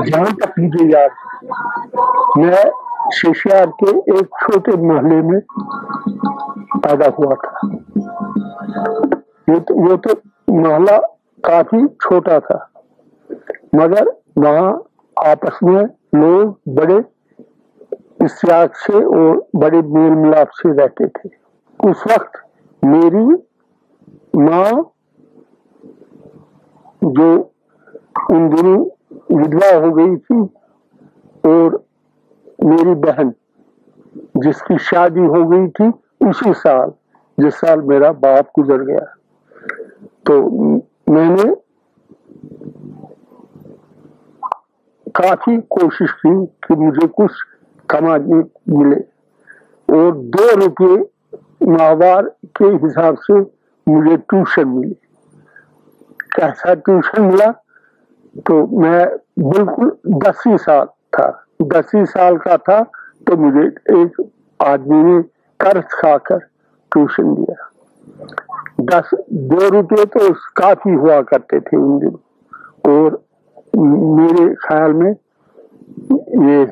جہاں تک مجھے یاد، میں ششیار کے ایک چھوٹے محلے میں پیدا ہوا تھا. وہ تو محلہ کافی چھوٹا تھا، مگر وہاں آپس میں لوگ بڑے اشتیاق سے اور بڑے میل ملاپ سے رہتے تھے. اس وقت میری ماں جو ان دنوں ودوا ہو گئی تھی، اور میری بہن جس کی شادی ہو گئی تھی اسی سال، جس سال میرا باپ گزر گیا. تو میں نے کافی کوشش کی کہ مجھے کچھ کمانے ملے، اور 2 روپے ماہوار کے حساب سے مجھے ٹیوشن ملی. کیسا ٹیوشن ملا؟ تو میں بالکل 10 سال تھا، 10 سال کا تھا، تو مجھے ایک آدمی نے قرض کھا کر ٹیوشن دیا. 2 روپے تو کافی ہوا کرتے تھے ان دنوں. اور میرے خیال میں یہ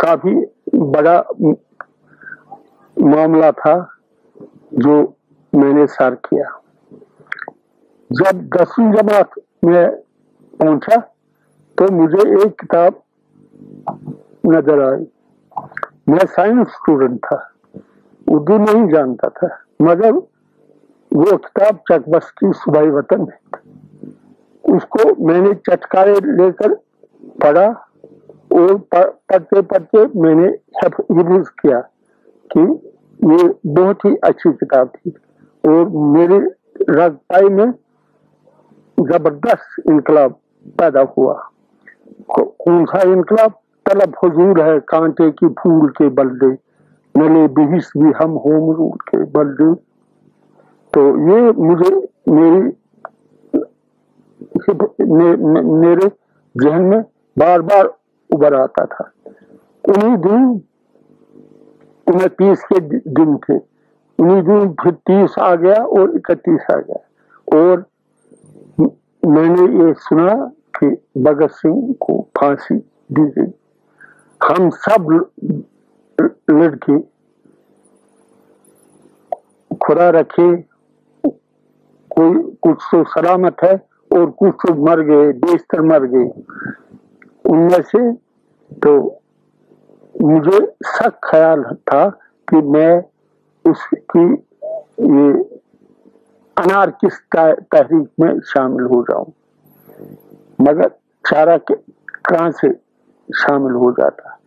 کافی بڑا معاملہ تھا جو میں نے سر کیا. جب 10ویں جماعت میں پہنچا تو مجھے ایک کتاب نظر آئی. میں سائنس اسٹوڈنٹ تھا، اردو نہیں جانتا تھا، مگر وہ کتاب چک بس کی صوبائی وطن ہے. اس کو میں نے چٹکارے لے کر پڑھا، اور پڑھتے پڑھتے میں نے حفظ کیا کہ یہ بہت ہی اچھی کتاب تھی. اور میرے رگ پائی میں زبردست انقلاب پیدا ہوا. کون سا انقلاب؟ طلب حضور ہے کانٹے کی پھول کے بلدے، نلے بہس بھی ہم ہو مرود کے بلدے. تو یہ مجھے میرے ذہن میں بار بار ابھر آتا تھا. انہیں دن 29 کے دن تھے، انہیں دن پھر 30 آ گیا اور 31 آ گیا. اور मैंने ये सुना कि भगत सिंह को फांसी दी गई। हम सब लड़के खुदा रखे, कोई कुछ तो सलामत है और कुछ तो मर गए, बेशतर मर गए। उनमें से तो मुझे सख्त ख्याल था कि मैं उसकी ये अनारकिस्ट तहरीक में शामिल हो जाऊं, मगर चारा कहाँ से शामिल हो जाता।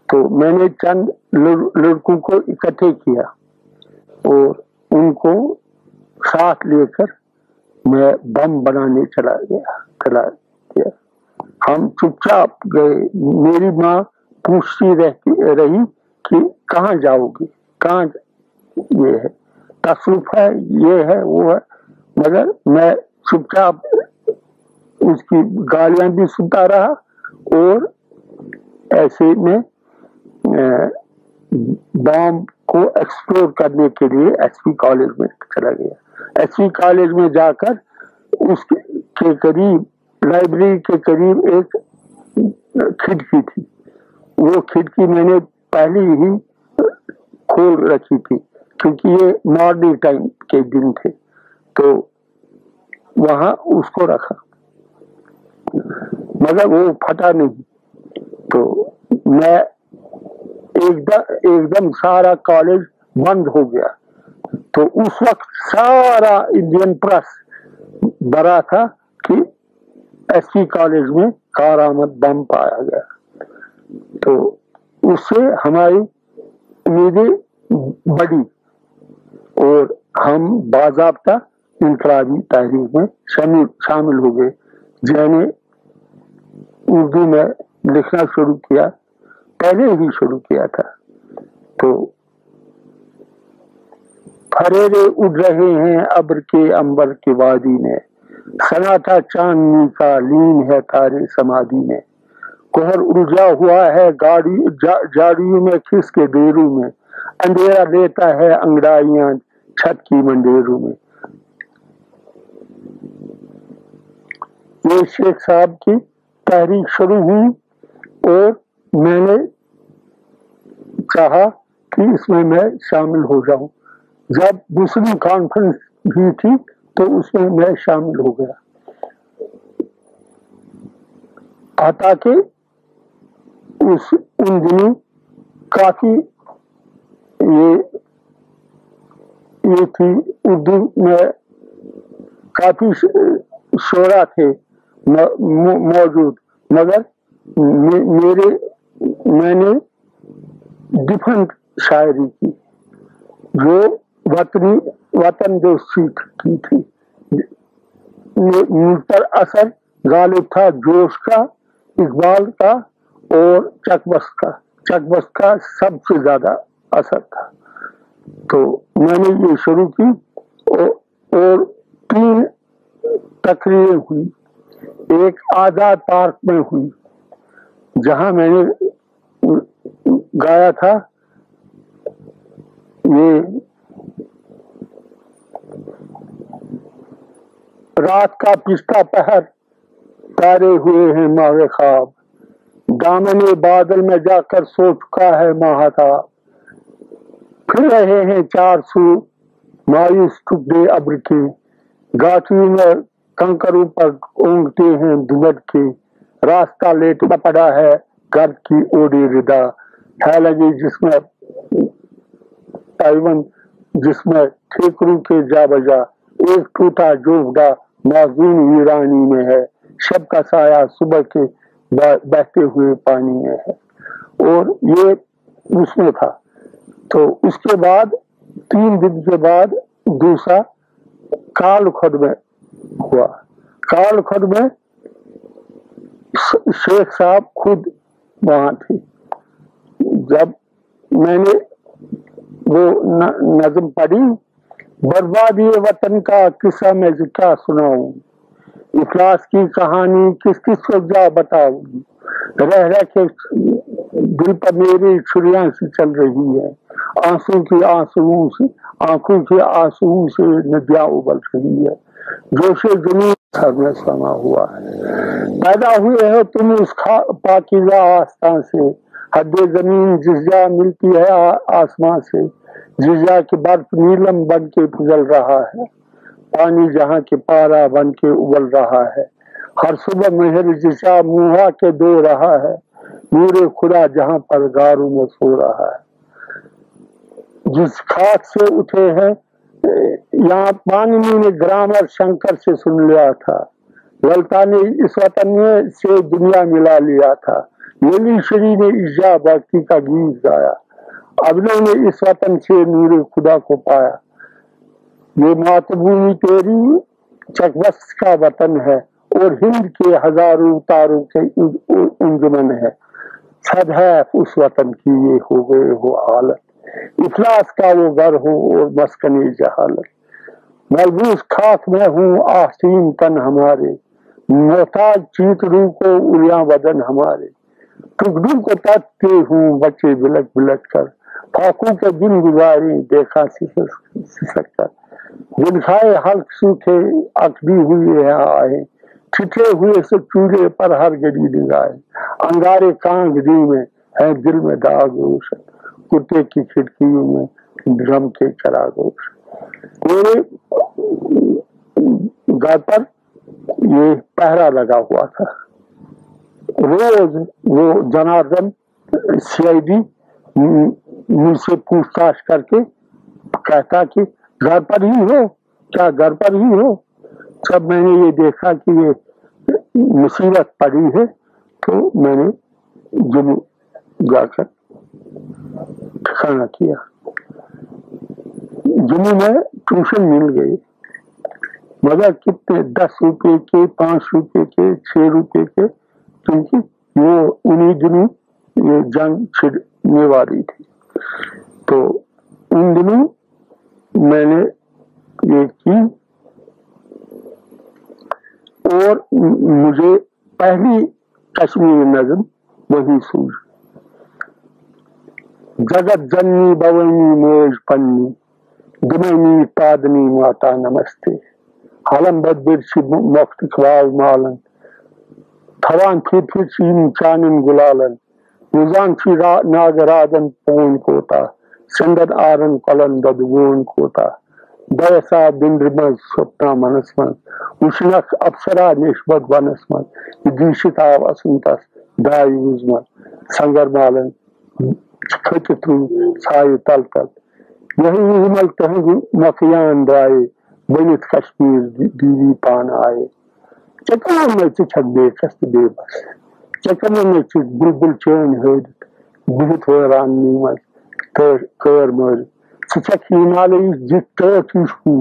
तो मैंने चंद लड़कों को इकट्ठे किया और उनको साथ लेकर मैं बम बनाने चला गया। हम चुपचाप गए। मेरी माँ पूछती रही कि कहाँ जाओगे, कहाँ ये है, तसरुफ है, ये है, वो है, मगर मैं चुपचाप उसकी गालियां भी सुनता रहा और ऐसे में बम को एक्सप्लोर करने के लिए एसपी कॉलेज में चला गया। एसपी कॉलेज में जाकर उसके करीब, लाइब्रेरी के करीब एक खिड़की थी। वो खिड़की मैंने पहले ही खोल रखी थी क्योंकि ये मॉडर्न टाइम के दिन थे, तो वहां उसको रखा, मगर वो फटा नहीं। तो मैं एकदम सारा कॉलेज बंद हो गया। तो उस वक्त सारा इंडियन प्रेस भरा था कि एसपी कॉलेज में कारामद बम पाया गया। तो उससे हमारी उम्मीदें बढ़ी और हम बाज़ाब्ता इनकलाबी तहरीक में शामिल हो गए। मैंने उर्दू में लिखना शुरू किया, पहले ही शुरू किया था। तो फरेरे उड़ रहे हैं अब्र के अंबर के वादी में, सनाटा चांदनी का लीन है तारे समाधि में, कोहर उलझा हुआ है जाड़ियों में खिस के डेरू में, अंधेरा लेता है अंगड़ाइयां छत की मंडेरू में। ये शेख साहब की तहरीक शुरू हुई और मैंने चाहा कि इसमें मैं शामिल हो जाऊं। जब मुस्लिम कॉन्फ्रेंस भी थी तो उसमें मैं शामिल हो गया। आता कि उन दिनों काफी ये थी, उर्दू में काफी शोरा थे मौजूद, मगर मैंने डिफरेंट शायरी की जो वतन दोस्ती की थी। मुझ पर असर गालिब था जोश का, इकबाल का और चकबस्त का सबसे ज्यादा असर था। तो मैंने ये शुरू की और 3 तकरीरें हुई। एक आजाद पार्क में हुई जहां मैंने गाया था ये रात का पिस्ता पहर तारे हुए हैं मावे ख्वाब, दामने बादल में जाकर सो चुका है महाताब, फिर रहे हैं 4 सू मायूस टुकड़े अब्र के, गाछियों में कंकरों पर ओंगते हैं दुबट के, रास्ता लेटा पड़ा है गर्द की ओढ़ी रिदा, है लगी जिसमें ताइवन जिसमें ठेकरू के जा बजा, एक टूटा जोगड़ा माजून वीरानी में है, शब का साया सुबह के बहते हुए पानी में है। और ये उसमें था। तो उसके बाद 3 दिन के बाद दूसरा काल खुद में हुआ। काल खुद में शेख साहब खुद वहां थे। जब मैंने वो नज़म पढ़ी, बर्बादी वतन का किस्सा मैं क्या सुनाऊं, इखलास की कहानी किस किस को जा बताऊं, रह रह के दिल पर मेरी छुरियां सी चल रही है, आंसू की आंसुओं से आंखों के आंसुओं से नदियां उबल रही है, जोशे जुनून सर में समा हुआ है। पैदा हुए हो तुम उस पाकीज़ा आस्तां से, हद्दे जमीन जिज़्ज़ा मिलती है आसमां से, जिज़्ज़ा की बर्फ नीलम बन के पिघल रहा है, पानी जहाँ के पारा बन के उबल रहा है, हर सुबह मेहर जिसा मुहा के दो रहा है, नूरे खुदा जहाँ पर गारों में सो रहा है। जिस खाक से उठे हैं यहाँ पाणिनि ने ग्रामर शंकर से सुन लिया था, ललिता ने इस वतन में से दुनिया मिला लिया था, नीलीश्वरी ने इज्जा भक्ति का गीत गाया, अभिनव ने इस वतन से नूरे खुदा को पाया। ये मातृभूमि तेरी चकबस्त का वतन है और हिंद के हजारों तारों के अंजुमन है, सब है उस वतन की ये हो गए हो हालत, इखलास का वो घर हो और मस्कनी जहालत। मलबूस खाक में हूँ आसीन तन हमारे, मोहताज चीत रू को उलिया बदन हमारे, टुकड़ों को तकते हूँ बच्चे बिलक बिलक कर, फाकू के दिन गुजारी देखा सिसक कर, दिन खाए हल्क सूखे अकदी हुए आए, छिटे हुए से चूल्हे पर हर घड़ी निगाहे, अंगारे कांग दी में है दिल में दाग रोशन, कुत्ते की खिड़कियों में ड्रम के चराग रोशन। मेरे घर पर ये पहरा लगा हुआ था, रोज वो जनार्दन सीआईडी मुझसे पूछताछ करके कहता कि घर पर ही हो, क्या घर पर ही हो। जब मैंने ये देखा कि ये मुसीबत पड़ी है तो मैंने जम्मू जाकर ठिकाना किया। जम्मू में ट्यूशन मिल गई, मगर कितने 10 रुपए के, 5 रुपए के, 6 रुपए के, क्योंकि वो उन्हीं दिनों ये जंग छिड़ने वाली थी। तो उन दिनों मैंने ये की और मुझे पहली कश्मीरी नज़म वही सूझी। जगत जननी भवनी मोज पन्नी, दुमनी तादनी माता नमस्ते, हलम बदबिरची मुफ्त खवाल मालन, थवान फिर चानन गुलालन, रुजान फी नागरादन पोन कोता, संदन आरन कलन ददगोन कोता, दयसा बिंद्रमज स्वप्ना मनस्मन, उष्णक अप्सरा निष्पद वनस्मन, दीशिता वसंतस दाई उजमन, संगर मालन खचित्रु साय तल तल, यही उजमल तहु मकियान दाए, बनित कश्मीर दीवी पान आए। चकम में छक बेकस्त बेबस, चकम में बुलबुल चैन हद बहुत हैरान नीमत कर मर, छक हिमालय जित तू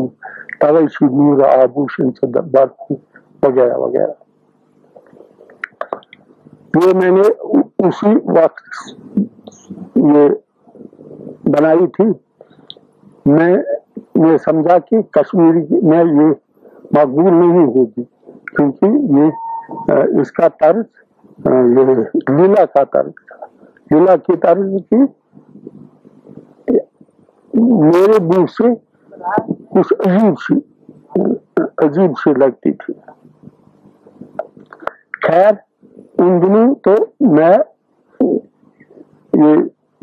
तवे नूर आभूषण से बरखू वगैरह वगैरह। ये मैंने उसी वक्त ये बनाई थी। मैं समझा कि कश्मीरी में ये मकबूल नहीं होगी, क्योंकि ये इसका तर्ज ये लीला का तर्ज था। लीला की तर्ज की मेरे मुंह से कुछ अजीब सी लगती थी। खैर उन दिनों तो मैं ये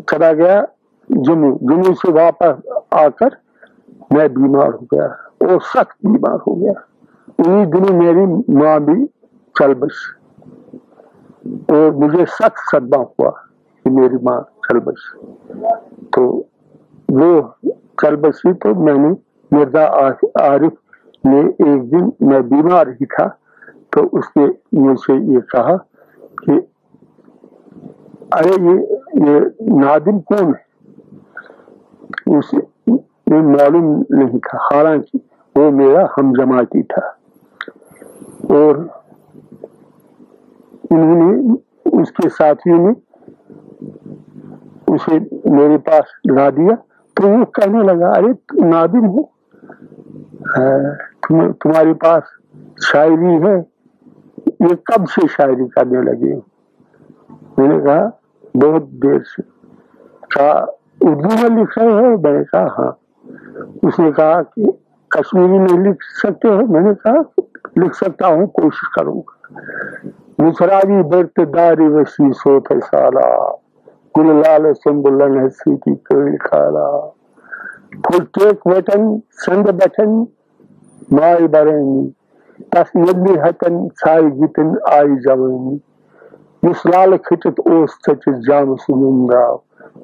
चला गया जम्मू से वापस आकर मैं बीमार हो गया और सख्त बीमार हो गया। उन्हीं दिनों मेरी माँ भी चल बसी और मुझे सख्त सदमा हुआ कि मेरी माँ चल बसी। तो वो चल बसी तो मैंने मिर्जा आरिफ ने एक दिन, मैं बीमार ही था, तो उसने मुझसे ये कहा कि अरे ये नादिम कौन है। उसे मालूम नहीं था, हालांकि वो मेरा हमजमाती था। और उन्होंने उसके साथियों ने उसे मेरे पास ला दिया, तो वो कहने लगा अरे नादिम हो, तुम्हारे पास शायरी है, ये कब से शायरी करने लगे हो। मैंने कहा बहुत देर से। कहा उर्दू में लिख रहे हो। मैंने कहा हाँ। उसने कहा कि कश्मीरी में लिख सकते हो। मैंने कहा लिख सकता हूँ, कोशिश करूंगा। मुसरावी बरतदारी वसी सोत साला, गुल लाल संबुलन हसी की कोई खाला, फुल टेक वतन संद बटन माई बरेनी, तस नबी हतन साई गितन आई जवानी, यस लाल खिचत ओस सच जाम सुनंदा,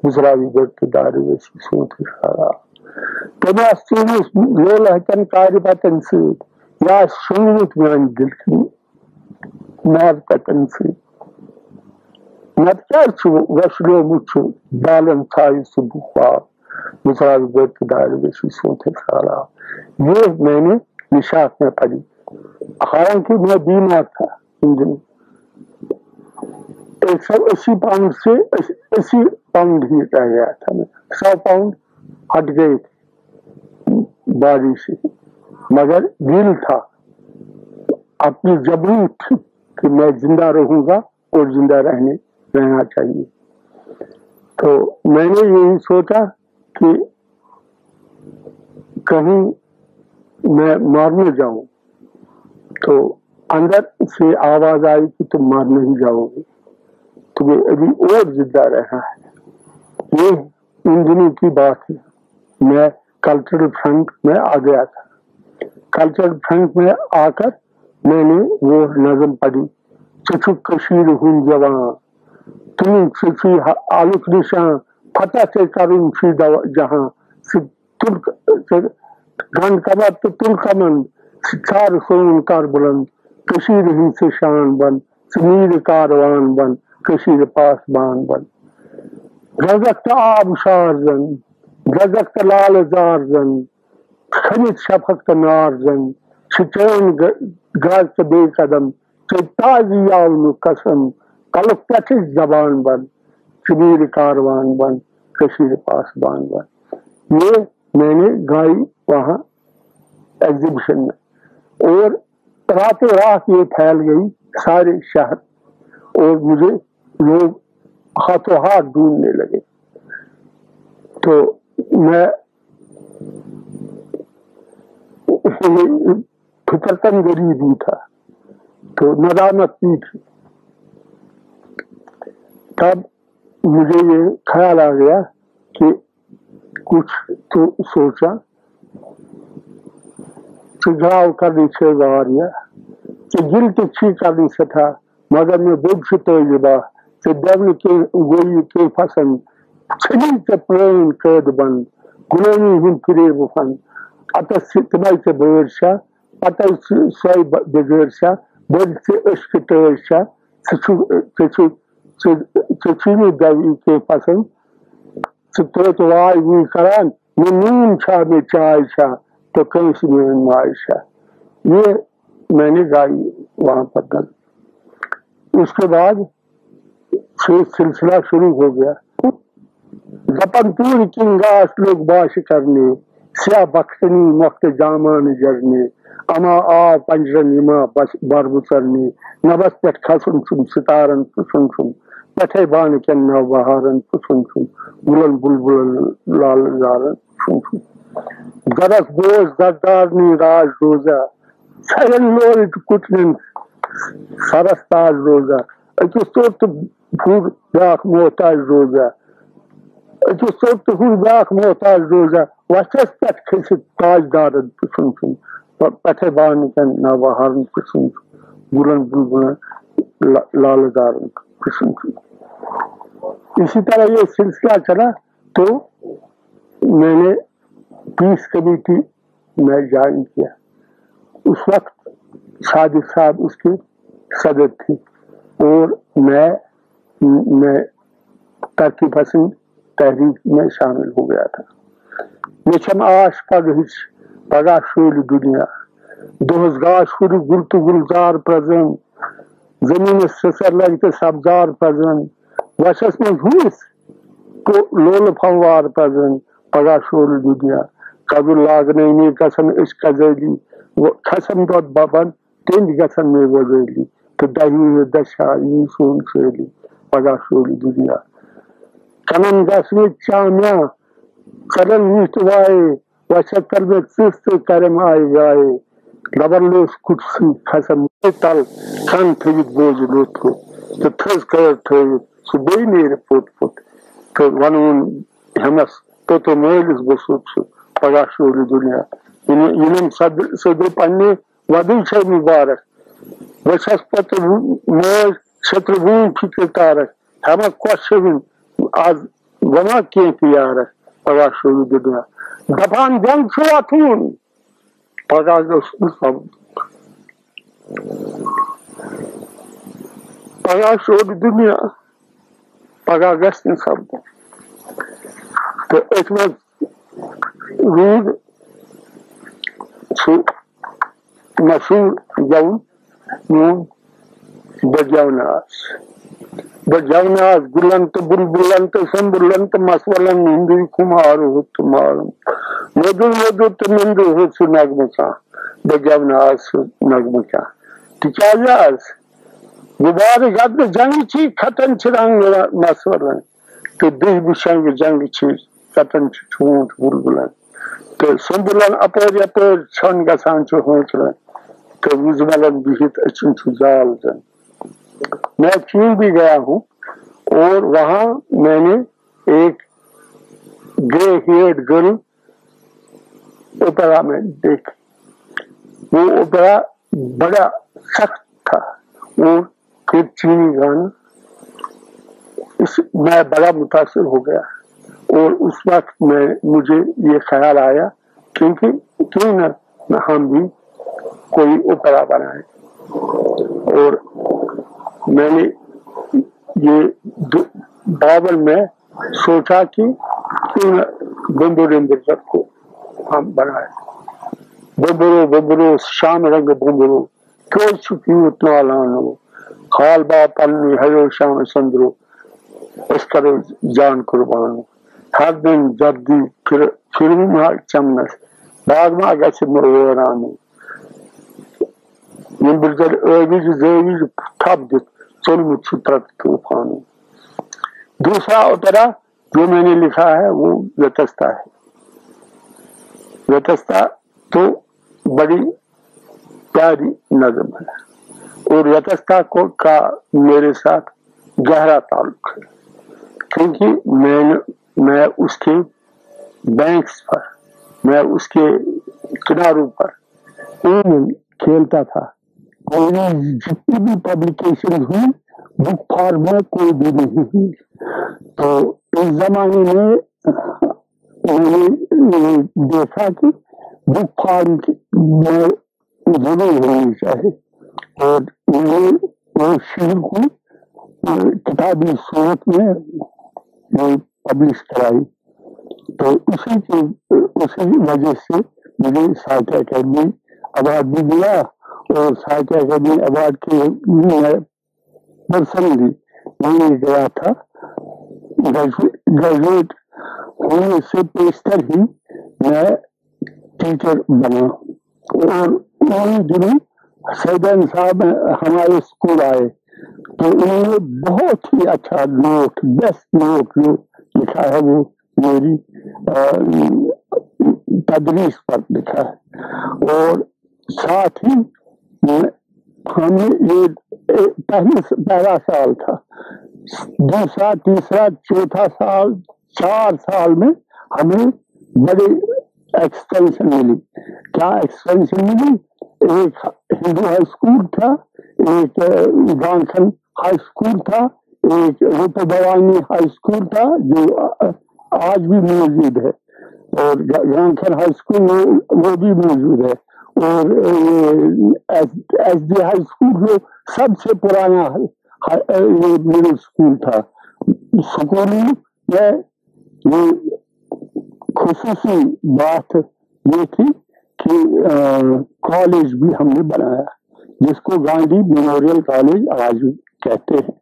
मुसरावी बरतदारी वसी सोत साला। तमे अस लोल हतन कार्य पतन से या सुनत मान दिल की नाज पतन से नत क्या वसलो मुझ बालन थाई सुबुआ, मुसरावी बरतदारी वसी सोत साला। ये मैंने निशात में पढ़ी, हालांकि मैं बीमार था इन दिनों। 180 पाउंड से 80 पाउंड ही रह गया था मैं, 100 पाउंड हट गए थे बारी से, मगर दिल था, अपनी जबरी थी कि मैं जिंदा रहूंगा और जिंदा रहना चाहिए। तो मैंने यही सोचा कि कहीं मैं मार न जाऊं, तो अंदर से आवाज आई कि तुम मार नहीं जाओगे, तुम्हें अभी और जिंदा रहना है। ये इन दिनों की बात है। मैं कल्चरल फ्रंट में आ गया था। कल्चरल फ्रंट में आकर मैंने वो नज़म पढ़ी, चुचुक कशीर हूं जवां, तुम सुची आलुक निशां, फतह से करूं फी जहां, गन कमर तो तुल कमन, चार सोन कार बुलंद, कशीर ही से शान बन, समीर कारवान बन, कशीर पासबान बन। गजक आबशार जन, गजक लाल जार जन, खनिज शफक नार जन, छिचोन गाज के बेकदम, ताजी यावनु कसम, कलक पचिस जबान बन, समीर कारवान बन, कशीर पासबान बन। ये मैंने गाई वहां एग्जीबिशन में, और रातों रात ये फैल गई सारे शहर, और मुझे लोग हाथों हाथ ढूंढने लगे। तो मैं फितरतन गरीब ही था, तो नदामत भी थी। तब मुझे ये ख्याल आ गया कि कुछ तो सोचा सुझाव करनी से वारिया कि गिल तिच्छी करनी से था, मगर मैं बुझ तो युवा से दवन के गोई के फसन, छनी के प्रेम कैद बन, गुलामी हिम फिरे वफन, अतः सितनाई से बेरशा, अतः सोई बेगरशा, बद से इश्क तेरशा, चुचुनी दवी के फसन, चित्रोत वाई हुई करान, मैं नीम छा में चाय छा, तो कैसी में मायशा। ये मैंने गाई वहां पर गल। उसके बाद सिलसिला शुरू हो गया। जपन पूरी किंगास लोग बाश करने, स्या बख्तनी मख्त जामान जरने, अमा आ पंजरन इमा बस बारबुसरने, नबस पेट खसुन सुन सितारन सुन सुन, पठे बान के नव बहारन सुन सुन, बुलन बुलबुल लाल जारन सुन सुन। गरस बोझ दरदारनी राज रोजा, सैन लोल कुटन सरस्ताज रोजा, अचु सोत भूर ब्याख मोहताज रोजा, अचु सोत भूर ब्याख मोहताज रोजा, वचस पट खिस ताजदारन सुन सुन, पठे बान के नव बहारन सुन सुन, बुलन बुलबुल लाल जारन सुन सुन। इसी तरह ये सिलसिला चला। तो मैंने पीस कमेटी में ज्वाइन किया। उस वक्त सादिक साहब उसके सदर थे, और मैं तरक्की पसंद तहरीक में शामिल हो गया था। मिशन आश पगहिच पगा शोल दुनिया, दोहस गाश हुर गुलतु गुलजार प्रजन, जमीन ससर लगते सब्जार प्रजन, वशस में हुइस को लोल फंवार प्रजन, पगा शोल दुनिया, कबुल लागने में कसम इश्क जैली, वो खसम दौद बबन तेंद गसन में वो जैली, तो दही दशा ये सोन शेली, पगा शोल दुनिया। कनन गसवे चाम्या, करन नीतवाए, वशक्कर में सुस्त करम आए गाए, Labarlos kutsi khasam tal kan thayit bojlotu to thas kar thayit so beinir put to vanun hamas to moelis bosutsu pagashuli dunya yinum sadr panne vadu chay mubarak vasas pat moel shatrubun fikirtarak hama kwashvin az vama ke piyarak pagashuli dunya dapan jang chuatun pagashlos sab pagashuli dunya pagagastin sab to ekmek rud su mashhur jaun nu bajaunas gulant bulbulant sambulant maswalan hindu kumaru tumarum modut mindu husu nagmaka bajaunas nagmaka tikayas gubar gad jangi khatan chirang maswalan to dih bushang jangi chi khatan chut bulbulan to sambulan apor chon gasan chu hotra to uzmalan bihit achin chuzal jan मैं चीन भी गया हूँ और वहाँ मैंने एक grey heard girl opera में देखी वो ओपेरा बड़ा सख्त था और फिर चीनी गाना मैं बड़ा मुतासिर हो गया और उस वक्त मुझे ये ख्याल आया क्योंकि क्यों न हम भी कोई ओपेरा बनाए और मैंने ये बावल में सोचा कि क्यों न बम्बुरिंदर को हम बनाए बम्बुरो शाम रंग बम्बुरो क्यों छुपी उतना लानो खाल बा पलनी हयो शाम संद्रो इस करो जान कुर्बानो हर दिन जब्दी फिर चमनस बाग में आगे से मोरानो निम्बुजर ज़ेविज थप दित तूफान। दूसरा ओपेरा जो मैंने लिखा है वो व्यतस्ता है। व्यतस्ता तो बड़ी प्यारी नज़म है और व्यतस्ता को का मेरे साथ गहरा ताल्लुक है क्योंकि मैं उसके बैंक्स पर मैं उसके किनारों पर खेलता था। जितनी भी पब्लिकेशन हुई बुक फार्म में कोई भी नहीं हुई। तो इस जमाने में मैंने देखा कि बुक फार्म में जरूर होनी चाहिए और मैंने वो शेर को किताबी सूरत में पब्लिश कराई। तो उसी वजह से मुझे साहित्य अकादमी अवार्ड भी मिला और साहित्य अकादमी अवार्ड के पर्सन भी मैंने गया था। ग्रेजुएट होने से पेशतर ही मैं टीचर बना और उन्हीं दिनों सैदन साहब हमारे स्कूल आए तो उन्होंने बहुत ही अच्छा नोट बेस्ट नोट जो लिखा है वो मेरी तदरीस पर लिखा है और साथ ही हमें ये पहला साल था, दूसरा तीसरा चौथा साल 4 साल में हमें बड़ी एक्सटेंशन मिली। क्या एक्सटेंशन मिली? एक हिंदू हाई स्कूल था, एक गांखन हाई स्कूल था, एक रूप भवानी हाई स्कूल था जो आज भी मौजूद है और गांखन हाई स्कूल वो भी मौजूद है और SD हाई स्कूल जो सबसे पुराना ये मिडिल स्कूल था। स्कूल में ये खुसूसी बात ये थी कि कॉलेज भी हमने बनाया जिसको गांधी मेमोरियल कॉलेज आज भी कहते हैं।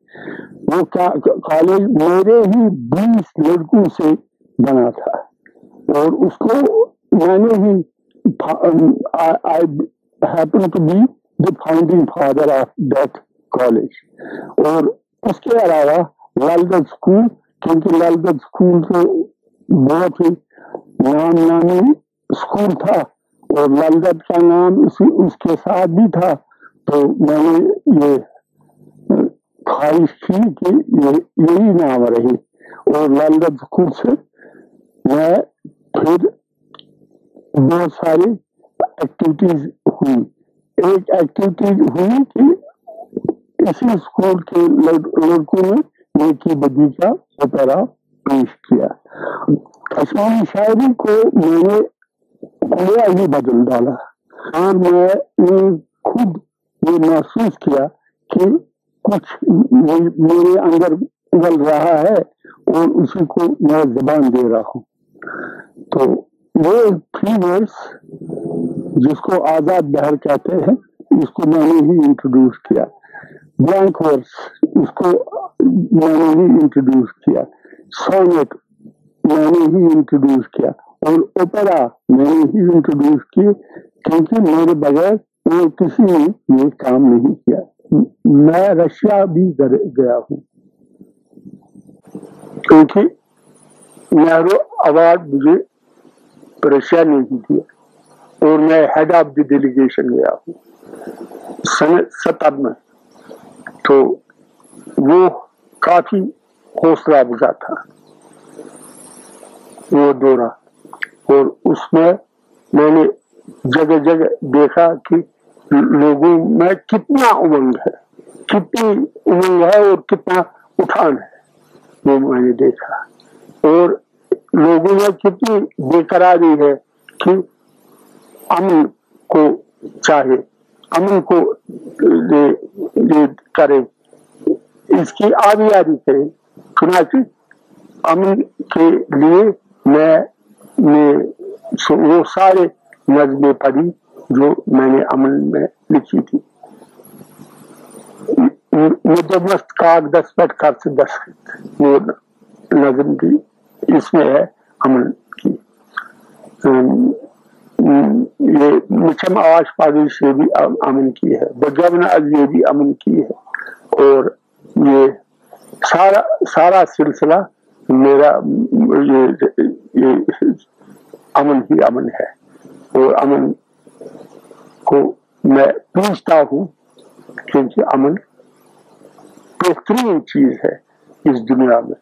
वो कॉलेज मेरे ही 20 लड़कों से बना था और उसको मैंने ही I happen to be the founding father of that college। और उसके अलावा लालगंज स्कूल, क्योंकि लालगंज स्कूल तो बहुत ही नामी स्कूल था और लाल दत्त का नाम उसके साथ भी था। तो मैंने ये ख्वाहिश की कि यही नाम रहे। और लाल दत्त स्कूल से मैं फिर बहुत सारी एक्टिविटीज हुई। एक एक्टिविटीज हुई कि इसी स्कूल के लड़कों ने नेकी बगीचा ओपेरा पेश किया। कश्मीरी शायरी को मैंने पूरा ही बदल डाला और मैंने खुद ये महसूस किया कि कुछ मेरे अंदर उगल रहा है और उसी को मैं जुबान दे रहा हूँ। तो वो 3 वर्ड्स जिसको आजाद बहर कहते हैं, इसको मैंने ही इंट्रोड्यूस किया। ब्लैंक वर्ड्स इसको मैंने ही इंट्रोड्यूस किया। सोनेट मैंने ही इंट्रोड्यूस किया और ओपेरा मैंने ही इंट्रोड्यूस किए, क्योंकि मेरे बगैर और किसी ने ये काम नहीं किया। मैं रशिया भी गया हूँ, क्योंकि नेहरू अवार्ड मुझे रशिया ने ही दिया और मैं हेड ऑफ द डेलीगेशन गया हूँ सन 70 में। तो वो काफी हौसला अफजा था वो दौरा, और उसमें मैंने जगह जगह देखा कि लोगों में कितना उमंग है, कितनी उमंग है और कितना उठान है, वो मैंने देखा। और लोगों में कितनी बेकरारी है कि अमन को चाहे, अमन को ये करे, इसकी आबियारी करे। चुनांचे अमन के लिए मैं वो सारे नज़में पढ़ी जो मैंने अमन में लिखी थी। मुझे मस्त कागज़ पर खर्च दस्तखत, वो नज़म की इसमें है अमन की। ये मुझम आवाज पागल से भी अमन की है, बगवना ये भी अमन की है। और ये सारा सिलसिला मेरा ये अमन ही अमन है। और अमन को मैं पूछता हूँ, क्योंकि अमन बेहतरीन चीज है इस दुनिया में।